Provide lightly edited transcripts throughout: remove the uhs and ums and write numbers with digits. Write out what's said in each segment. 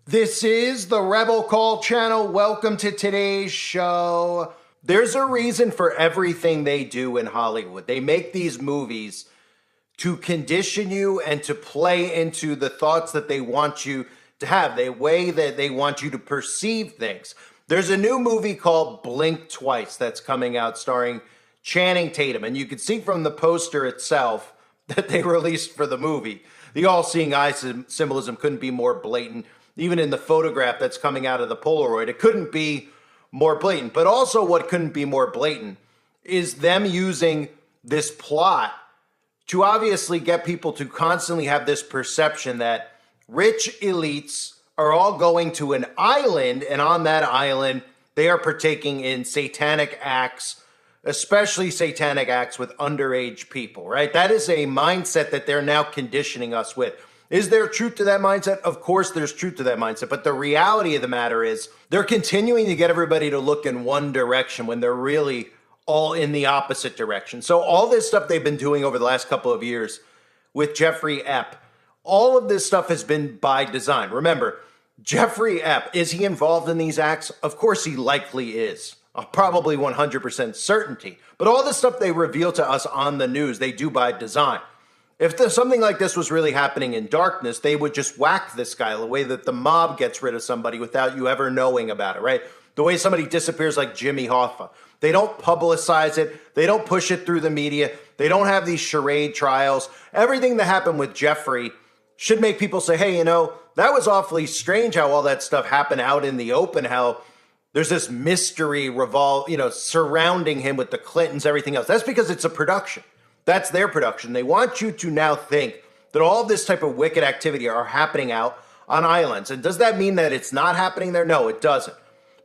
This is the Rebel Call channel. Welcome to today's show. There's a reason for everything they do in Hollywood. They make these movies to condition you and to play into the thoughts that they want you to have, the way that they want you to perceive things. There's a new movie called Blink Twice that's coming out starring Channing Tatum, and you can see from the poster itself that they released for the movie. The all-seeing eye symbolism couldn't be more blatant. Even in the photograph that's coming out of the Polaroid, it couldn't be more blatant. But also what couldn't be more blatant is them using this plot to obviously get people to constantly have this perception that rich elites are all going to an island, and on that island, they are partaking in satanic acts, especially satanic acts with underage people, right? That is a mindset that they're now conditioning us with. Is there truth to that mindset? Of course there's truth to that mindset. But the reality of the matter is they're continuing to get everybody to look in one direction when they're really all in the opposite direction. So all this stuff they've been doing over the last couple of years with Jeffrey Epp, all of this stuff has been by design. Remember, Jeffrey Epp, is he involved in these acts? Of course he likely is. Probably 100% certainty. But all the stuff they reveal to us on the news, they do by design. If something like this was really happening in darkness, they would just whack this guy the way that the mob gets rid of somebody without you ever knowing about it, right? The way somebody disappears like Jimmy Hoffa. They don't publicize it. They don't push it through the media. They don't have these charade trials. Everything that happened with Jeffrey should make people say, hey, that was awfully strange how all that stuff happened out in the open, how there's this mystery surrounding him with the Clintons, everything else. That's because it's a production. That's their production. They want you to now think that all of this type of wicked activity are happening out on islands. And does that mean that it's not happening there? No, it doesn't.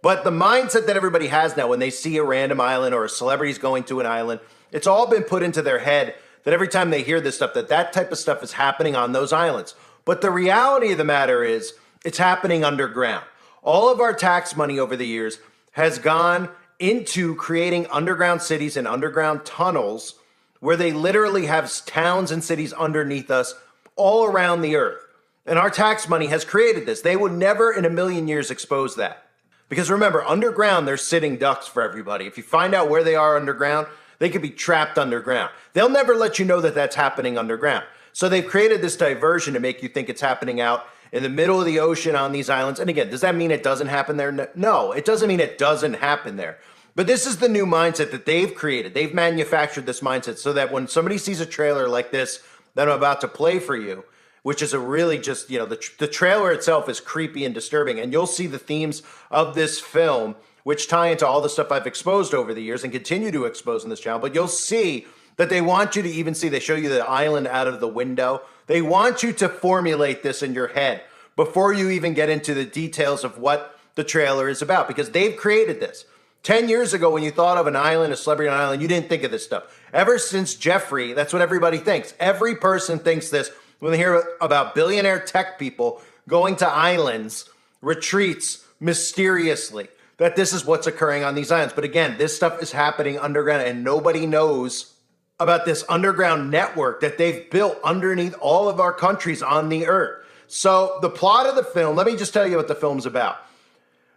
But the mindset that everybody has now when they see a random island or a celebrity's going to an island, it's all been put into their head that every time they hear this stuff, that type of stuff is happening on those islands. But the reality of the matter is it's happening underground. All of our tax money over the years has gone into creating underground cities and underground tunnels where they literally have towns and cities underneath us all around the earth. And our tax money has created this. They would never in a million years expose that. Because remember, underground, they're sitting ducks for everybody. If you find out where they are underground, they could be trapped underground. They'll never let you know that that's happening underground. So they've created this diversion to make you think it's happening out in the middle of the ocean on these islands. And again, does that mean it doesn't happen there? No, it doesn't mean it doesn't happen there. But this is the new mindset that they've created. They've manufactured this mindset so that when somebody sees a trailer like this that I'm about to play for you, which is a really just, the trailer itself is creepy and disturbing. And you'll see the themes of this film, which tie into all the stuff I've exposed over the years and continue to expose in this channel. But you'll see that they want you to even see, they show you the island out of the window. They want you to formulate this in your head before you even get into the details of what the trailer is about, because they've created this. 10 years ago, when you thought of an island, a celebrity on an island, you didn't think of this stuff. Ever since Jeffrey, that's what everybody thinks. Every person thinks this when they hear about billionaire tech people going to islands, retreats, mysteriously, that this is what's occurring on these islands. But again, this stuff is happening underground, and nobody knows about this underground network that they've built underneath all of our countries on the earth. So the plot of the film, let me just tell you what the film's about.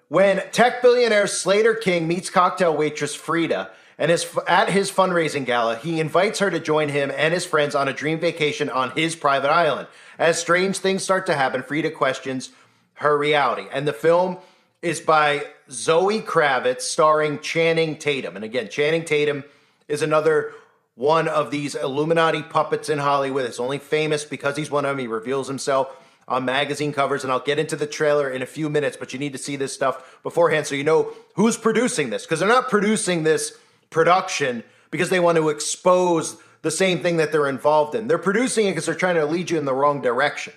When tech billionaire Slater King meets cocktail waitress Frida and at his fundraising gala, he invites her to join him and his friends on a dream vacation on his private island. As strange things start to happen, Frida questions her reality. And the film is by Zoe Kravitz, starring Channing Tatum. And again, Channing Tatum is another one of these Illuminati puppets in Hollywood. It's only famous because he's one of them. He reveals himself on magazine covers, and I'll get into the trailer in a few minutes, but you need to see this stuff beforehand so you know who's producing this, because they're not producing this production because they want to expose the same thing that they're involved in. They're producing it because they're trying to lead you in the wrong direction.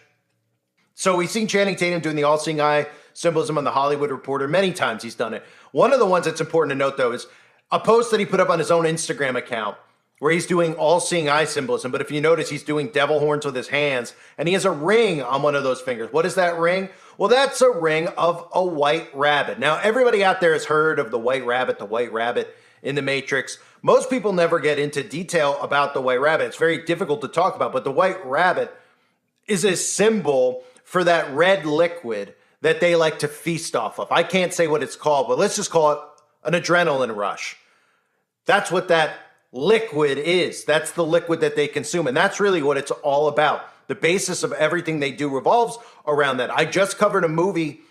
So we've seen Channing Tatum doing the all-seeing eye symbolism on The Hollywood Reporter. Many times he's done it. One of the ones that's important to note, though, is a post that he put up on his own Instagram account where he's doing all-seeing eye symbolism. But if you notice, he's doing devil horns with his hands, and he has a ring on one of those fingers. What is that ring? Well, that's a ring of a white rabbit. Now, everybody out there has heard of the white rabbit in The Matrix. Most people never get into detail about the white rabbit. It's very difficult to talk about, but the white rabbit is a symbol for that red liquid that they like to feast off of. I can't say what it's called, but let's just call it an adrenaline rush. That's what that liquid is. That's the liquid that they consume. And that's really what it's all about. The basis of everything they do revolves around that. I just covered a movie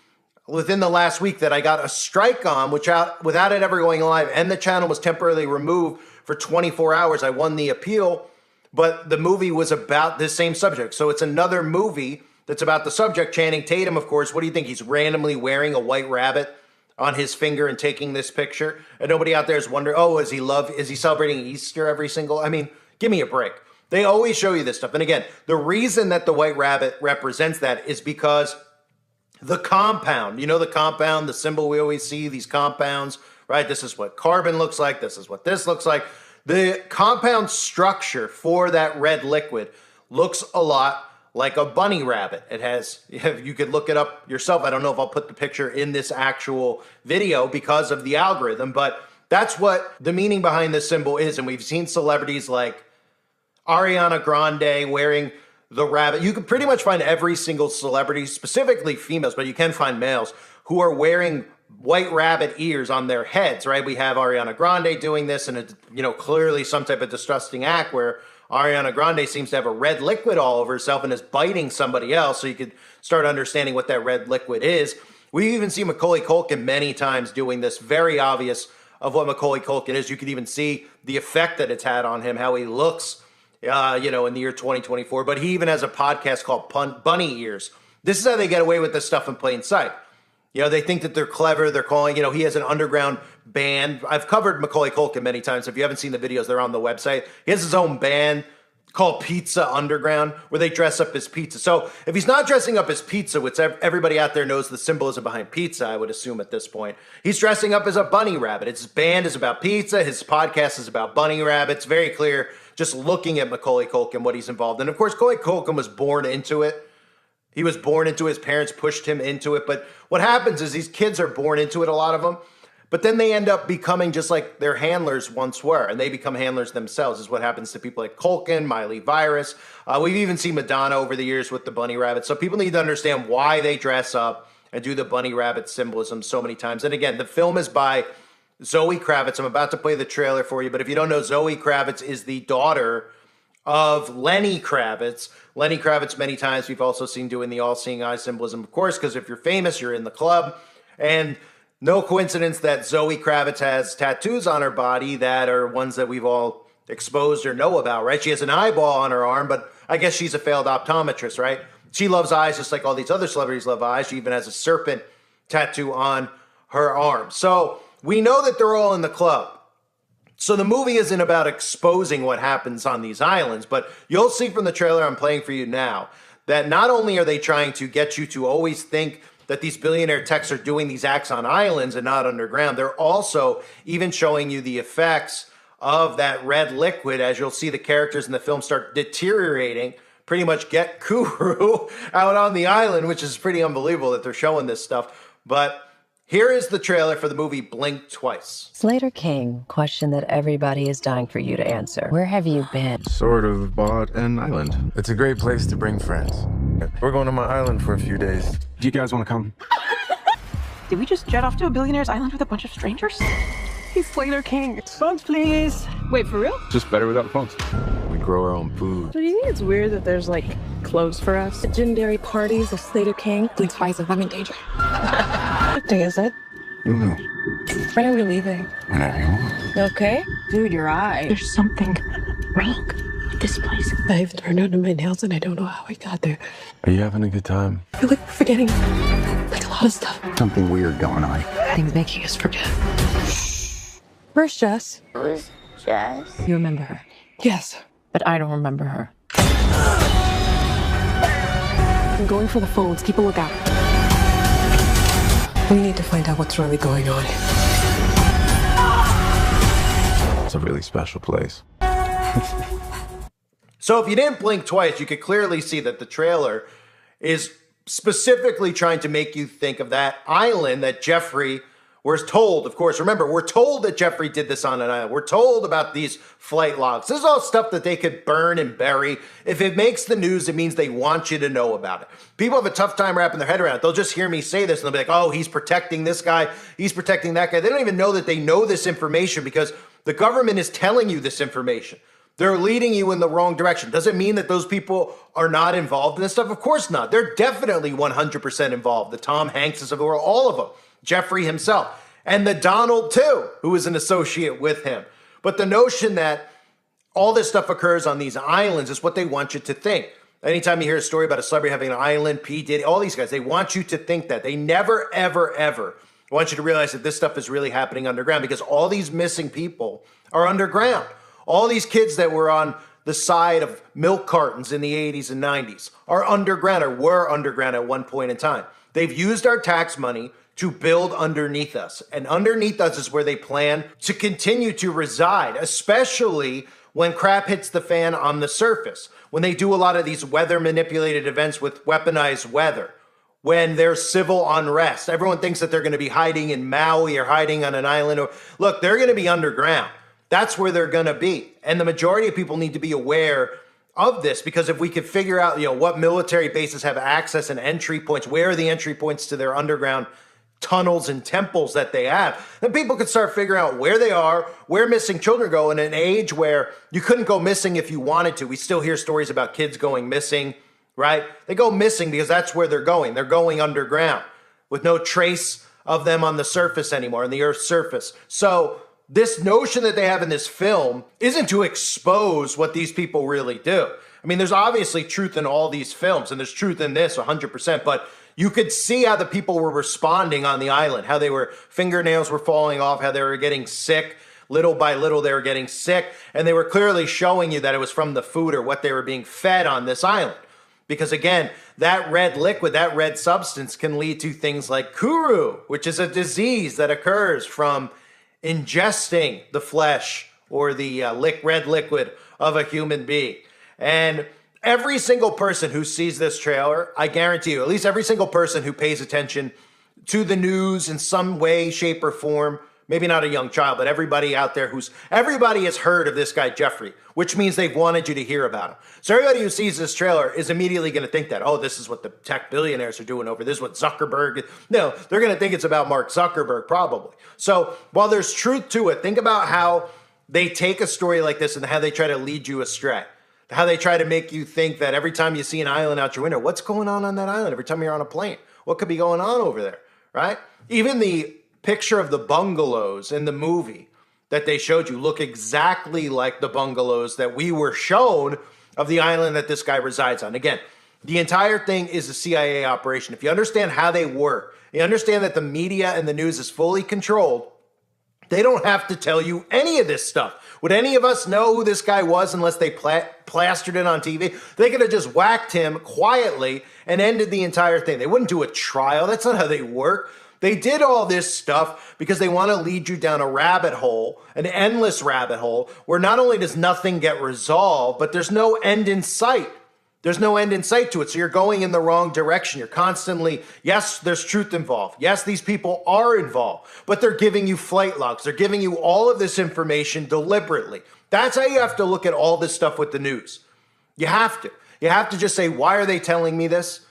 within the last week that I got a strike on, without it ever going live, and the channel was temporarily removed for 24 hours. I won the appeal, but the movie was about this same subject. So it's another movie that's about the subject. Channing Tatum, of course. What do you think? He's randomly wearing a white rabbit on his finger and taking this picture. And nobody out there is wondering, oh, is he celebrating Easter every single? I mean, give me a break. They always show you this stuff. And again, the reason that the white rabbit represents that is because the compound, the compound, the symbol we always see, these compounds, right? This is what carbon looks like. This is what this looks like. The compound structure for that red liquid looks a lot like a bunny rabbit. It has, you could look it up yourself. I don't know if I'll put the picture in this actual video because of the algorithm, but that's what the meaning behind this symbol is. And we've seen celebrities like Ariana Grande wearing the rabbit. You can pretty much find every single celebrity, specifically females, but you can find males who are wearing white rabbit ears on their heads, right? We have Ariana Grande doing this, and it's, clearly some type of disgusting act where Ariana Grande seems to have a red liquid all over herself and is biting somebody else. So you could start understanding what that red liquid is. We even see Macaulay Culkin many times doing this, very obvious of what Macaulay Culkin is. You could even see the effect that it's had on him, how he looks in the year 2024. But he even has a podcast called Bunny Ears. This is how they get away with this stuff in plain sight. They think that they're clever. They're calling, he has an underground band. I've covered Macaulay Culkin many times. If you haven't seen the videos, they're on the website. He has his own band called Pizza Underground, where they dress up as pizza. So if he's not dressing up as pizza, which everybody out there knows the symbolism behind pizza, I would assume at this point, he's dressing up as a bunny rabbit. His band is about pizza. His podcast is about bunny rabbits. Very clear, just looking at Macaulay Culkin, what he's involved in. Of course, Macaulay Culkin was born into it. He was born into it. His parents pushed him into it. But what happens is these kids are born into it, a lot of them, but then they end up becoming just like their handlers once were, and they become handlers themselves, is what happens to people like Culkin, Miley Virus. We've even seen Madonna over the years with the bunny rabbit. So people need to understand why they dress up and do the bunny rabbit symbolism so many times. And again, the film is by Zoe Kravitz. I'm about to play the trailer for you, but if you don't know, Zoe Kravitz is the daughter of Lenny Kravitz. Lenny Kravitz, many times we've also seen doing the all-seeing eye symbolism, of course, because if you're famous, you're in the club. And no coincidence that Zoe Kravitz has tattoos on her body that are ones that we've all exposed or know about, right? She has an eyeball on her arm, but I guess she's a failed optometrist, right? She loves eyes just like all these other celebrities love eyes. She even has a serpent tattoo on her arm. So we know that they're all in the club. So the movie isn't about exposing what happens on these islands, but you'll see from the trailer I'm playing for you now that not only are they trying to get you to always think that these billionaire techs are doing these acts on islands and not underground, they're also even showing you the effects of that red liquid as you'll see the characters in the film start deteriorating, pretty much get Kuru out on the island, which is pretty unbelievable that they're showing this stuff. But here is the trailer for the movie Blink Twice. Slater King, question that everybody is dying for you to answer. Where have you been? Sort of bought an island. It's a great place to bring friends. We're going to my island for a few days. Do you guys want to come? Did we just jet off to a billionaire's island with a bunch of strangers? He's Slater King. Phones, please. Wait, for real? Just better without phones. We grow our own food. So do you think it's weird that there's, clothes for us? Legendary parties of Slater King. Blink Twice if I'm in danger. What day is it? No. When are we leaving? Whenever you want. You okay? Dude, your eye. There's something wrong with this place. I've turned under my nails and I don't know how I got there. Are you having a good time? I feel like we're forgetting, a lot of stuff. Something weird going on. Things making us forget. Where's Jess? Who's Jess? You remember her? Yes. But I don't remember her. I'm going for the phones. Keep a lookout. We need to find out what's really going on. It's a really special place. So if you didn't blink twice, you could clearly see that the trailer is specifically trying to make you think of that island that Jeffrey We're told, of course, remember, we're told that Jeffrey did this on an island. We're told about these flight logs. This is all stuff that they could burn and bury. If it makes the news, it means they want you to know about it. People have a tough time wrapping their head around it. They'll just hear me say this and they'll be like, oh, he's protecting this guy. He's protecting that guy. They don't even know that they know this information because the government is telling you this information. They're leading you in the wrong direction. Does it mean that those people are not involved in this stuff? Of course not. They're definitely 100% involved. The Tom Hankses of the world, all of them. Jeffrey himself, and the Donald too, who is an associate with him. But the notion that all this stuff occurs on these islands is what they want you to think. Anytime you hear a story about a celebrity having an island, P. Diddy, all these guys, they want you to think that. They never, ever, ever want you to realize that this stuff is really happening underground because all these missing people are underground. All these kids that were on the side of milk cartons in the 80s and 90s are underground or were underground at one point in time. They've used our tax money to build underneath us. And underneath us is where they plan to continue to reside, especially when crap hits the fan on the surface, when they do a lot of these weather manipulated events with weaponized weather, when there's civil unrest. Everyone thinks that they're going to be hiding in Maui or hiding on an island. Or look, they're going to be underground. That's where they're going to be. And the majority of people need to be aware of this because if we could figure out, what military bases have access and entry points, where are the entry points to their underground tunnels and temples that they have, then people could start figuring out where they are, where missing children go in an age where you couldn't go missing if you wanted to. We still hear stories about kids going missing, right? They go missing because that's where they're going. They're going underground with no trace of them on the surface anymore, on the Earth's surface. So this notion that they have in this film isn't to expose what these people really do. I mean, there's obviously truth in all these films, and there's truth in this 100%, but you could see how the people were responding on the island, how fingernails were falling off, how they were getting sick. Little by little, they were getting sick, and they were clearly showing you that it was from the food or what they were being fed on this island. Because again, that red liquid, that red substance can lead to things like kuru, which is a disease that occurs from ingesting the flesh or the red liquid of a human being. And every single person who sees this trailer, I guarantee you, at least every single person who pays attention to the news in some way, shape, or form, maybe not a young child, but everybody out there everybody has heard of this guy, Jeffrey, which means they've wanted you to hear about him. So everybody who sees this trailer is immediately going to think that, oh, this is what the tech billionaires are doing over. This is what Zuckerberg. No, they're going to think it's about Mark Zuckerberg, probably. So while there's truth to it, think about how they take a story like this and how they try to lead you astray. How they try to make you think that every time you see an island out your window, what's going on that island? Every time you're on a plane, what could be going on over there, right? Even the picture of the bungalows in the movie that they showed you look exactly like the bungalows that we were shown of the island that this guy resides on. Again, the entire thing is a CIA operation. If you understand how they work, you understand that the media and the news is fully controlled, they don't have to tell you any of this stuff. Would any of us know who this guy was unless they plastered it on TV? They could have just whacked him quietly and ended the entire thing. They wouldn't do a trial. That's not how they work. They did all this stuff because they want to lead you down a rabbit hole, an endless rabbit hole, where not only does nothing get resolved, but there's no end in sight. There's no end in sight to it. So you're going in the wrong direction. You're constantly, yes, there's truth involved. Yes, these people are involved, but they're giving you flight logs. They're giving you all of this information deliberately. That's how you have to look at all this stuff with the news. You have to. You have to just say, why are they telling me this?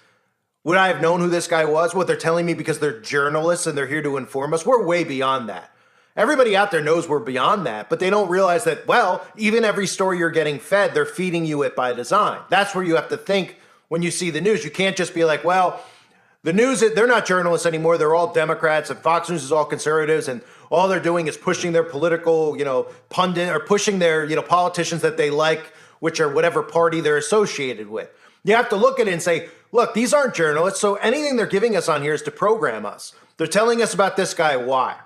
Would I have known who this guy was? What, they're telling me because they're journalists and they're here to inform us? We're way beyond that. Everybody out there knows we're beyond that, but they don't realize that, well, even every story you're getting fed, they're feeding you it by design. That's where you have to think when you see the news. You can't just be like, well, the news, they're not journalists anymore. They're all Democrats and Fox News is all conservatives and all they're doing is pushing their political, pundit or pushing their, politicians that they like, which are whatever party they're associated with. You have to look at it and say, look, these aren't journalists, so anything they're giving us on here is to program us. They're telling us about this guy. Why?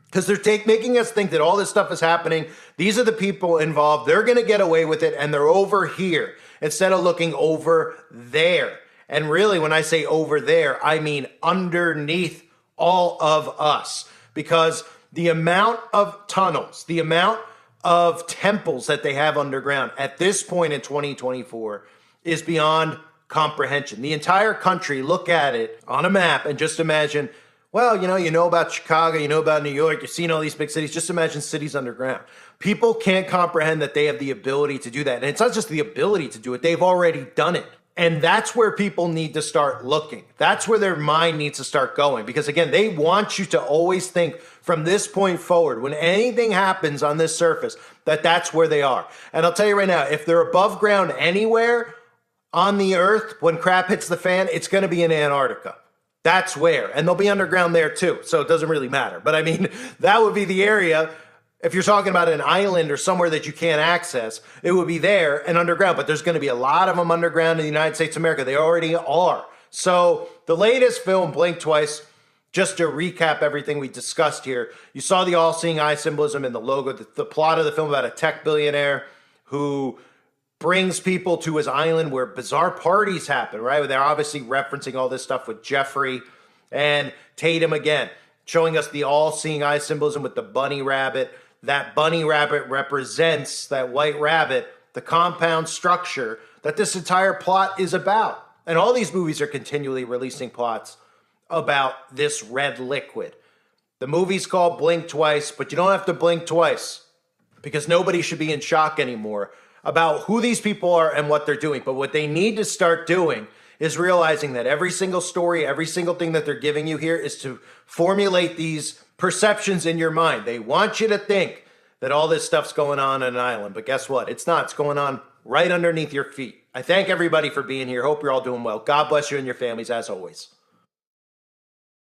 Because they're making us think that all this stuff is happening. These are the people involved. They're going to get away with it, and they're over here instead of looking over there. And really, when I say over there, I mean underneath all of us. Because the amount of tunnels, the amount of temples that they have underground at this point in 2024 is beyond comprehension. The entire country, look at it on a map and just imagine Well, you know about Chicago, you know about New York, you've seen all these big cities. Just imagine cities underground. People can't comprehend that they have the ability to do that. And it's not just the ability to do it, they've already done it. And that's where people need to start looking. That's where their mind needs to start going. Because again, they want you to always think from this point forward, when anything happens on this surface, that's where they are. And I'll tell you right now, if they're above ground anywhere on the earth, when crap hits the fan, it's going to be in Antarctica. That's where. And they'll be underground there too. So it doesn't really matter. But I mean, that would be the area. If you're talking about an island or somewhere that you can't access, it would be there and underground. But there's going to be a lot of them underground in the United States of America. They already are. So the latest film, Blink Twice, just to recap everything we discussed here, you saw the all-seeing eye symbolism in the logo, the plot of the film about a tech billionaire who brings people to his island where bizarre parties happen, right? They're obviously referencing all this stuff with Jeffrey and Tatum again, showing us the all-seeing eye symbolism with the bunny rabbit. That bunny rabbit represents that white rabbit, the compound structure that this entire plot is about. And all these movies are continually releasing plots about this red liquid. The movie's called Blink Twice, but you don't have to blink twice because nobody should be in shock anymore about who these people are and what they're doing. But what they need to start doing is realizing that every single story, every single thing that they're giving you here is to formulate these perceptions in your mind. They want you to think that all this stuff's going on an island, but guess what? It's not. It's going on right underneath your feet. I thank everybody for being here. Hope you're all doing well. God bless you and your families as always.